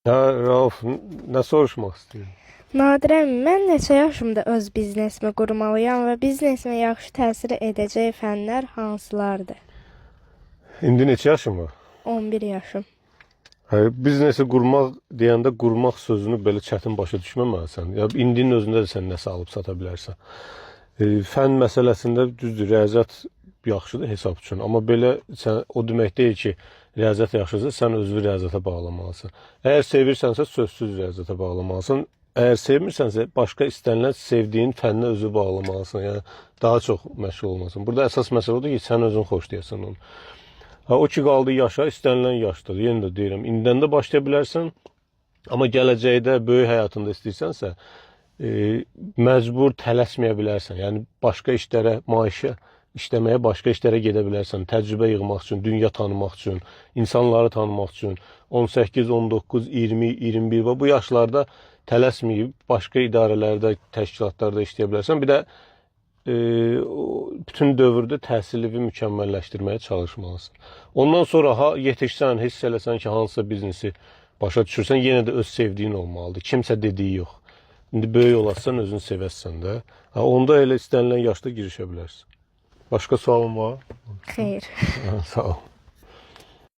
Ya Rauf, nə soruşmaq istəyirəm? Nadirəm, mən neçə yaşımda öz biznesimi qurmalıyam və biznesimə yaxşı təsir edəcək fənlər hansılardır? İndi neçə yaşın var? 11 yaşım. Biznesi qurmaq deyəndə qurmaq sözünü belə çətin başa düşməməlisən. Ya indinin özündə də sən nəsə alıb sata bilərsən. Fən məsələsində düzdür, riyaziyyat yaxşıdır hesab üçün. Amma belə sən o demək deyil ki, riyaziyyat yaxşıdırsa sən özünü riyaziyyata bağlamalısan. Əgər sevirsənsə sözsüz riyaziyyata bağlamalısan. Əgər sevmirsənsə başqa istənilən sevdiyin fənnə özü bağlamalısan. Yəni daha çox məşğul olmalısan. Burada əsas məsələ odur ki, sən özün xoşlayasan onu. O ki qaldı yaşa, istənilən yaşdadır. Yenə də deyirəm, indidən də başlaya bilərsən. Amma gələcəkdə, böyük həyatında istəyirsənsə, məcbur tələsməyə bilərsən. Yəni başqa işlərə, maaşa işləməyə, başqa işlərə gedə bilərsən. Təcrübə yığmaq üçün, dünya tanımaq üçün, insanları tanımaq üçün. 18, 19, 20, 21 və bu yaşlarda tələsməyib başqa idarələrdə, təşkilatlarda işləyə bilərsən. Bir də bütün dövrdə təhsilini mükəmməlləşdirməyə çalışmalısın. Ondan sonra yetişsən, hiss eləsən ki, hansısa biznesi başa düşürsən, yenə də öz sevdiyin olmalıdır. Kimsə dediyi yox. İndi böyük olarsan, özünü sevəsən də. Onda elə istənilən yaşda girişə bilərsən. Başqa sualın var? Xeyr. Sağ ol.